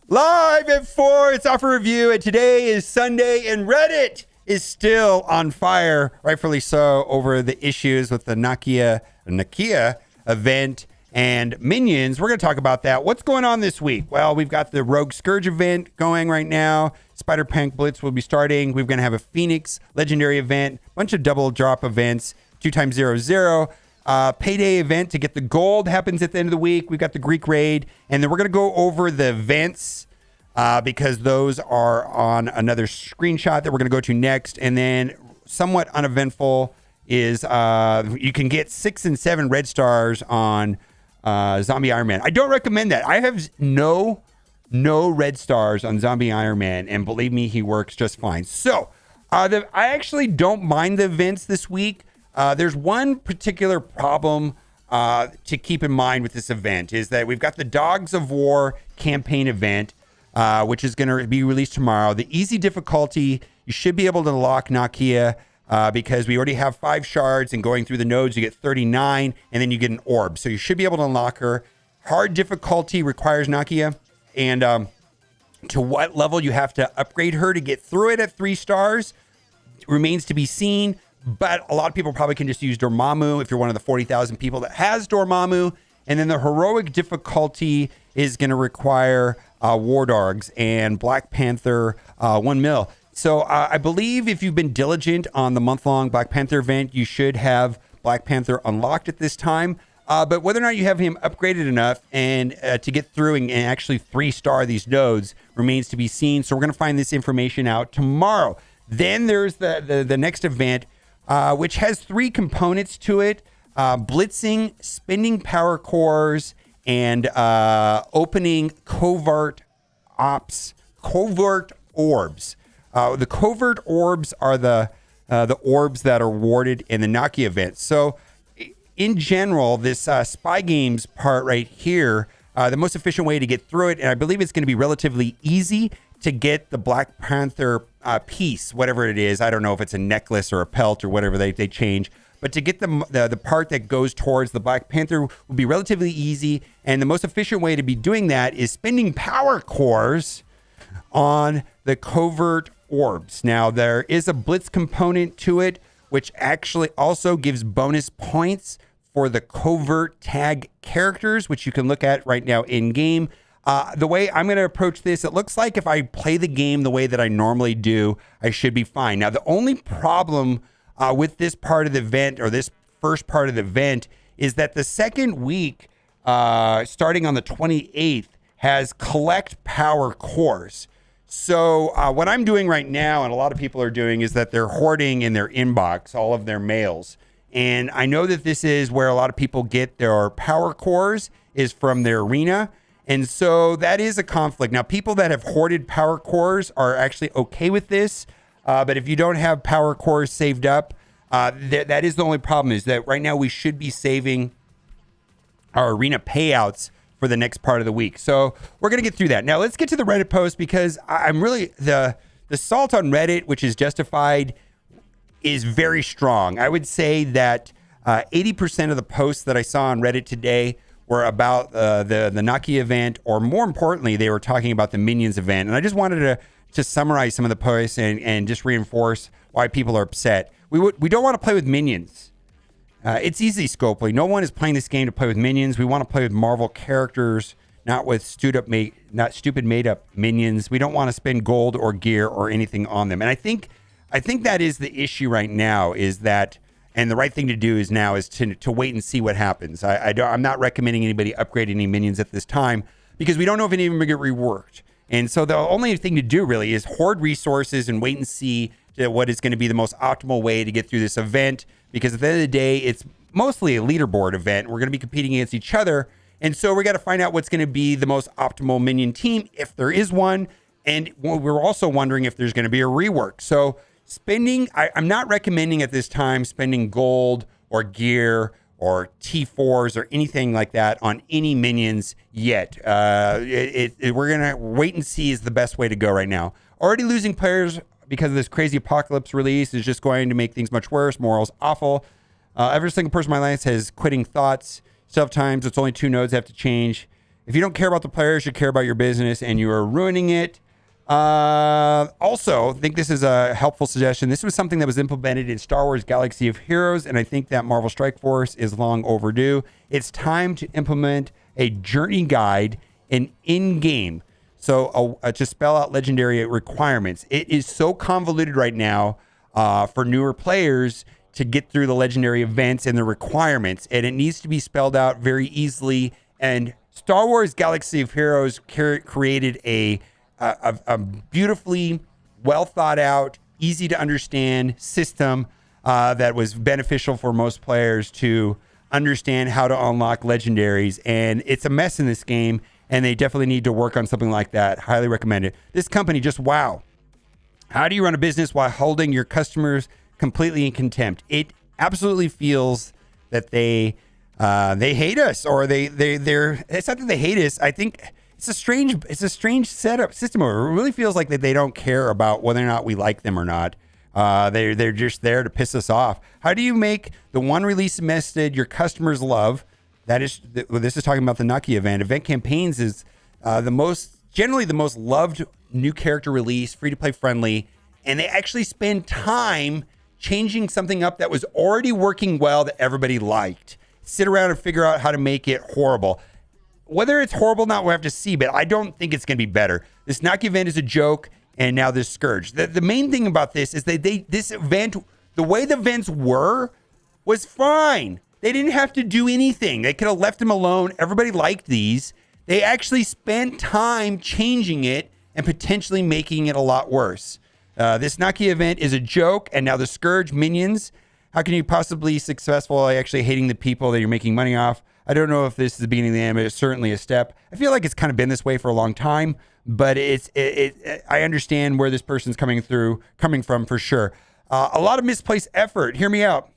Live at 4, it's Offer Review, and today is Sunday, and Reddit is still on fire, rightfully so, over the issues with the Nakia event and Minions. We're going to talk about that. What's going on this week? Well, we've got the Rogue Scourge event going right now. Spider-Punk Blitz will be starting. We're going to have a Phoenix Legendary event, bunch of double drop events, 2x00. Payday event to get the gold happens at the end of the week. We've got the Greek raid, and then we're going to go over the events because those are on another screenshot that we're going to go to next. And then somewhat uneventful is you can get 6 and 7 red stars on Zombie Iron Man. I don't recommend that. I have no red stars on Zombie Iron Man, and believe me, he works just fine. So I actually don't mind the events this week. There's one particular problem to keep in mind with this event is that we've got the Dogs of War campaign event, which is going to be released tomorrow. The easy difficulty, you should be able to lock Nakia because we already have 5 shards, and going through the nodes, you get 39, and then you get an orb. So you should be able to unlock her. Hard difficulty requires Nakia, and to what level you have to upgrade her to get through it at 3 stars remains to be seen. But a lot of people probably can just use Dormammu if you're one of the 40,000 people that has Dormammu. And then the heroic difficulty is going to require War Dogs and Black Panther 1 mil. So I believe if you've been diligent on the month-long Black Panther event, you should have Black Panther unlocked at this time. But whether or not you have him upgraded enough and to get through and actually 3-star these nodes remains to be seen. So we're going to find this information out tomorrow. Then there's the next event, which has 3 components to it: blitzing, spending power cores, and opening covert orbs. The covert orbs are the orbs that are warded in the Nakia event. So in general, this spy games part right here, the most efficient way to get through it, and I believe it's going to be relatively easy to get the Black Panther piece, whatever it is. I don't know if it's a necklace or a pelt or whatever they change. But to get the part that goes towards the Black Panther will be relatively easy. And the most efficient way to be doing that is spending power cores on the covert orbs. Now, there is a blitz component to it, which actually also gives bonus points for the covert tag characters, which you can look at right now in game. The way I'm going to approach this, it looks like if I play the game the way that I normally do, I should be fine. Now, the only problem with this part of the event, or this first part of the event, is that the second week, starting on the 28th, has collect power cores. So what I'm doing right now, and a lot of people are doing, is that they're hoarding in their inbox all of their mails. And I know that this is where a lot of people get their power cores, is from their arena. And so that is a conflict. Now, people that have hoarded power cores are actually okay with this. But if you don't have power cores saved up, that is the only problem, is that right now we should be saving our arena payouts for the next part of the week. So we're going to get through that. Now, let's get to the Reddit post, because I'm really, the salt on Reddit, which is justified, is very strong. I would say that 80% of the posts that I saw on Reddit today were about the Nakia event, or more importantly, they were talking about the Minions event. And I just wanted to summarize some of the posts and just reinforce why people are upset. We don't want to play with Minions. It's easy, Scopely. No one is playing this game to play with Minions. We want to play with Marvel characters, not with stupid made-up Minions. We don't want to spend gold or gear or anything on them. And I think that is the issue right now, is that. And the right thing to do is to wait and see what happens. I'm not recommending anybody upgrade any Minions at this time, because we don't know if any of them get reworked. And so the only thing to do really is hoard resources and wait and see what is going to be the most optimal way to get through this event. Because at the end of the day, it's mostly a leaderboard event. We're going to be competing against each other. And so we got to find out what's going to be the most optimal Minion team, if there is one. And we're also wondering if there's going to be a rework. So spending, I'm not recommending at this time spending gold or gear or T4s or anything like that on any Minions yet. We're going to wait and see is the best way to go right now. Already losing players because of this crazy apocalypse release is just going to make things much worse. Morals awful. Every single person in my life has quitting thoughts. Sometimes it's only 2 nodes that have to change. If you don't care about the players, you care about your business, and you are ruining it. Also, I think this is a helpful suggestion. This was something that was implemented in Star Wars Galaxy of Heroes, and I think that Marvel Strike Force is long overdue. It's time to implement a journey guide in-game. So to spell out legendary requirements. It is so convoluted right now for newer players to get through the legendary events and the requirements, and it needs to be spelled out very easily. And Star Wars Galaxy of Heroes created a beautifully well thought out, easy to understand system that was beneficial for most players to understand how to unlock legendaries. And it's a mess in this game, and they definitely need to work on something like that. Highly recommend it. This company, just wow. How do you run a business while holding your customers completely in contempt? It absolutely feels that they hate us, or they're. It's not that they hate us. I think it's a strange setup system. It really feels like that they don't care about whether or not we like them or not. They're just there to piss us off. How do you make the one release method your customers love? That is, this is talking about the Nucky event. Event campaigns is generally the most loved new character release, free to play friendly, and they actually spend time changing something up that was already working well that everybody liked. Sit around and figure out how to make it horrible. Whether it's horrible or not, we'll have to see, but I don't think it's going to be better. This Nucky event is a joke, and now this Scourge. The main thing about this is that this event, the way the events was fine. They didn't have to do anything. They could have left them alone. Everybody liked these. They actually spent time changing it and potentially making it a lot worse. This Nucky event is a joke, and now the Scourge minions. How can you possibly be successful by actually hating the people that you're making money off? I don't know if this is the beginning of the end, but it's certainly a step. I feel like it's kind of been this way for a long time, but I understand where this person's coming from for sure. A lot of misplaced effort. Hear me out.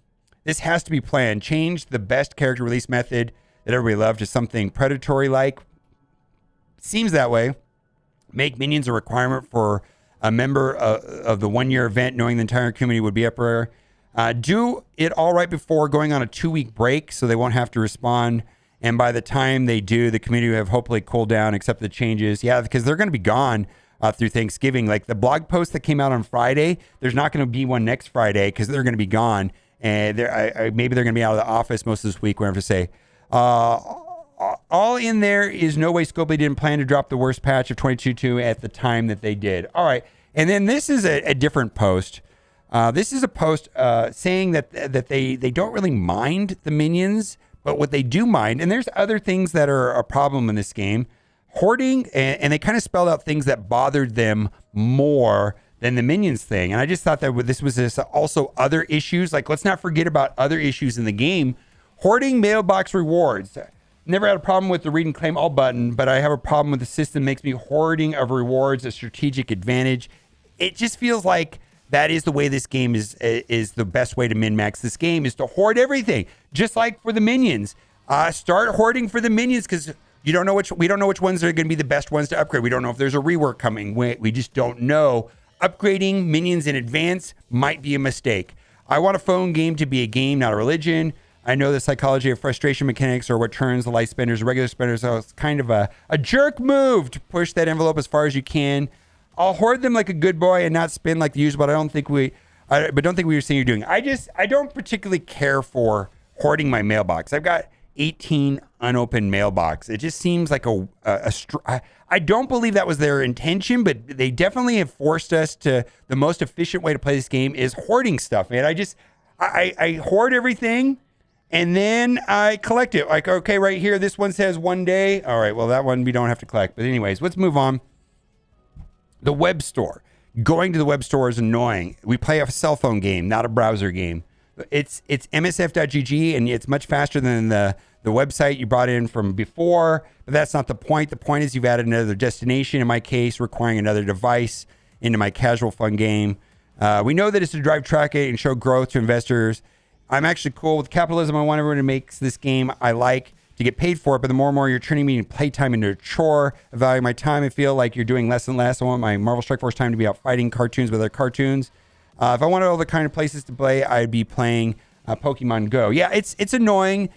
This has to be planned. Change the best character release method that everybody loved to something predatory-like. Seems that way. Make minions a requirement for a member of the one-year event, knowing the entire community would be up. Do it all right before going on a 2-week break so they won't have to respond. And by the time they do, the community will have hopefully cooled down, accept the changes. Yeah, because they're going to be gone through Thanksgiving. Like the blog post that came out on Friday, there's not going to be one next Friday because they're going to be gone. And maybe they're going to be out of the office most of this week, whatever to say. All in there is no way Scopely didn't plan to drop the worst patch of 22.2 at the time that they did. All right. And then this is a different post. This is a post saying that they don't really mind the minions, but what they do mind, and there's other things that are a problem in this game, hoarding, and they kind of spelled out things that bothered them more than the minions thing. And I just thought that this was also other issues. Like, let's not forget about other issues in the game. Hoarding mailbox rewards. Never had a problem with the read and claim all button, but I have a problem with the system makes me hoarding of rewards a strategic advantage. It just feels like that is the way this game is the best way to min-max this game, is to hoard everything. Just like for the minions. Start hoarding for the minions, because we don't know which ones are going to be the best ones to upgrade. We don't know if there's a rework coming. We just don't know. Upgrading minions in advance might be a mistake. I want a phone game to be a game, not a religion. I know the psychology of frustration mechanics are what turns the light spenders, regular spenders. So it's kind of a jerk move to push that envelope as far as you can. I'll hoard them like a good boy and not spend like the usual, but don't think we were saying you're doing. I don't particularly care for hoarding my mailbox. I've got 18 unopened mailbox. It just seems like I don't believe that was their intention, but they definitely have forced us to. The most efficient way to play this game is hoarding stuff, man. I hoard everything and then I collect it. Like, okay, right here, this one says 1 day. All right, well, that one we don't have to collect. But anyways, let's move on. The web store. Going to the web store is annoying. We play a cell phone game, not a browser game. It's MSF.gg, and it's much faster than the website you brought in from before, but that's not the point. The point is you've added another destination, in my case, requiring another device into my casual fun game. We know that it's to drive traffic and show growth to investors. I'm actually cool with capitalism. I want everyone to make this game I like to get paid for it, but the more and more you're turning me in playtime into a chore, evaluating my time, I feel like you're doing less and less. I want my Marvel Strike Force time to be out fighting cartoons with other cartoons. If I wanted all the kind of places to play, I'd be playing Pokemon Go. Yeah, it's annoying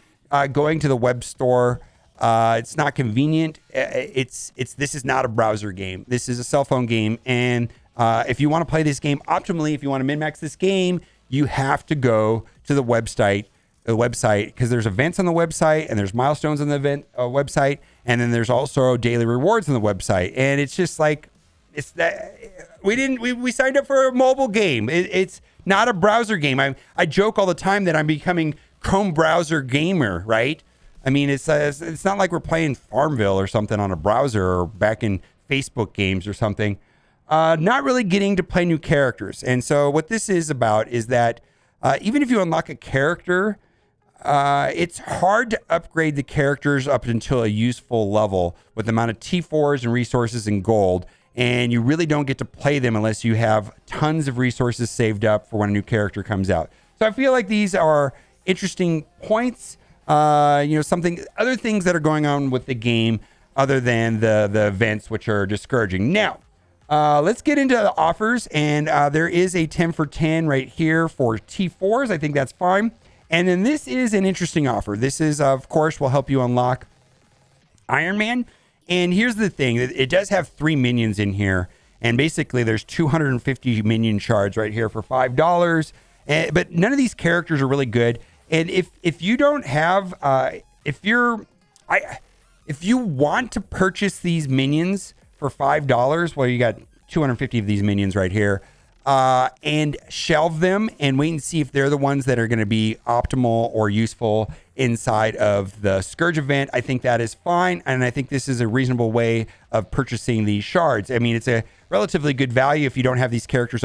going to the web store. It's not convenient. This is not a browser game. This is a cell phone game. And if you want to play this game optimally, if you want to min-max this game, you have to go to the website, because there's events on the website and there's milestones on the event website. And then there's also daily rewards on the website. And it's just like, it's that we signed up for a mobile game. It's not a browser game. I joke all the time that I'm becoming Chrome browser gamer, right? I mean, it's not like we're playing Farmville or something on a browser or back in Facebook games or something. Not really getting to play new characters. And so what this is about is that even if you unlock a character, it's hard to upgrade the characters up until a useful level with the amount of T4s and resources and gold. And you really don't get to play them unless you have tons of resources saved up for when a new character comes out. So I feel like these are interesting points. Other things that are going on with the game other than the events, which are discouraging. Now, let's get into the offers. And there is a 10 for 10 right here for T4s. I think that's fine. And then this is an interesting offer. This is, of course, will help you unlock Iron Man. And here's the thing. It does have 3 minions in here. And basically, there's 250 minion shards right here for $5. But none of these characters are really good. And if you don't have, if you want to purchase these minions for $5, well, you got 250 of these minions right here, and shelve them and wait and see if they're the ones that are going to be optimal or useful inside of the Scourge event. I think that is fine. And I think this is a reasonable way of purchasing these shards. I mean, it's a relatively good value if you don't have these characters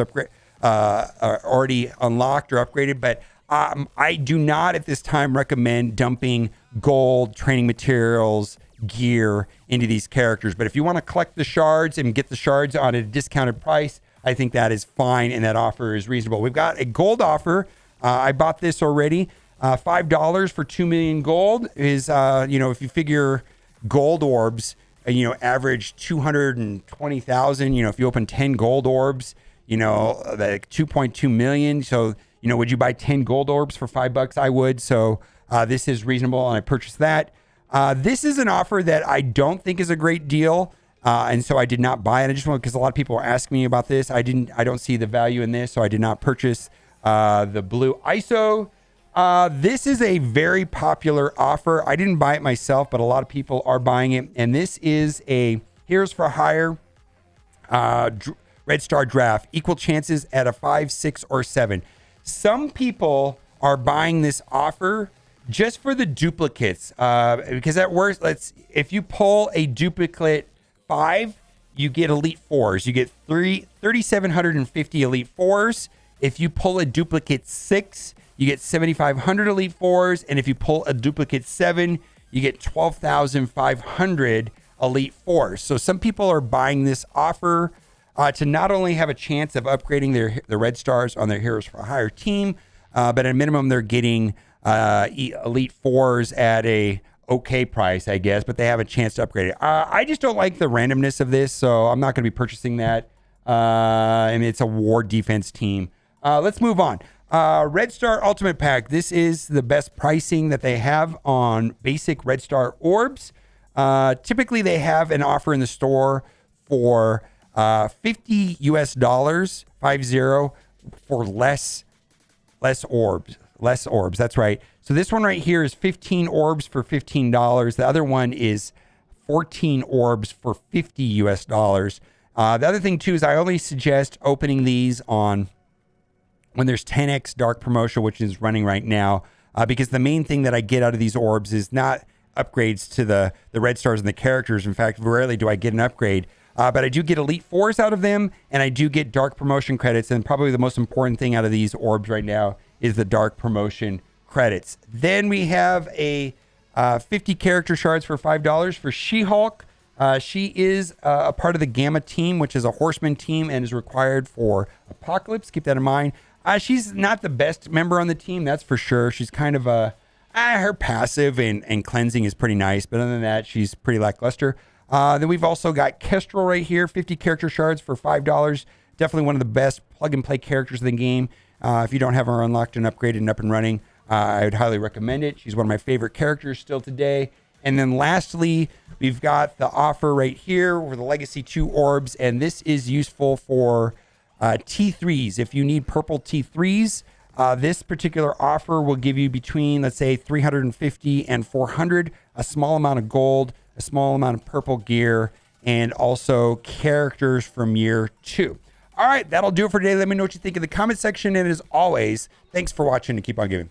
already unlocked or upgraded, but I do not at this time recommend dumping gold, training materials, gear into these characters. But if you want to collect the shards and get the shards on a discounted price, I think that is fine and that offer is reasonable. We've got a gold offer. I bought this already. $5 for 2 million gold is, if you figure gold orbs, average 220,000. If you open 10 gold orbs, like 2.2 million. So, would you buy 10 gold orbs for $5? I would. So this is reasonable, and I purchased that. This is an offer that I don't think is a great deal, and so I did not buy it. I just want, because a lot of people are asking me about this. I don't see the value in this, so I did not purchase the blue ISO. This is a very popular offer. I didn't buy it myself, but a lot of people are buying it, and this is a Heroes for Hire Red Star draft. Equal chances at a 5, 6, or 7. Some people are buying this offer just for the duplicates, because at worst, if you pull a duplicate 5, you get elite 4s. You get 3,750 elite 4s. If you pull a duplicate 6, you get 7,500 elite 4s, and if you pull a duplicate 7, you get 12,500 elite 4s. So some people are buying this offer to not only have a chance of upgrading their red stars on their Heroes for Hire team, but at a minimum they're getting elite 4s at a okay price, I guess, but they have a chance to upgrade it. I just don't like the randomness of this, so I'm not going to be purchasing that. And it's a war defense team. Let's move on. Red Star Ultimate Pack. This is the best pricing that they have on basic Red Star orbs. Typically, they have an offer in the store for $50 US, 50, for less orbs. Less orbs. That's right. So this one right here is 15 orbs for $15. The other one is 14 orbs for $50 US. The other thing too is I only suggest opening these on when there's 10x dark promotion, which is running right now, because the main thing that I get out of these orbs is not upgrades to the red stars and the characters. In fact, rarely do I get an upgrade, but I do get elite 4s out of them, and I do get dark promotion credits. And probably the most important thing out of these orbs right now is the dark promotion credits. Then we have a 50 character shards for $5 for She-Hulk. She is a part of the Gamma team, which is a horseman team and is required for Apocalypse. Keep that in mind. She's not the best member on the team, that's for sure. She's kind of her passive and cleansing is pretty nice, but other than that, she's pretty lackluster. Then we've also got Kestrel right here, 50 character shards for $5. Definitely one of the best plug-and-play characters in the game. If you don't have her unlocked and upgraded and up and running, I would highly recommend it. She's one of my favorite characters still today. And then lastly, we've got the offer right here for the Legacy 2 orbs, and this is useful for T3s. If you need purple T3s, this particular offer will give you between, let's say, 350 and 400, a small amount of gold, a small amount of purple gear, and also characters from year 2. All right, that'll do it for today. Let me know what you think in the comment section. And as always, thanks for watching and keep on giving.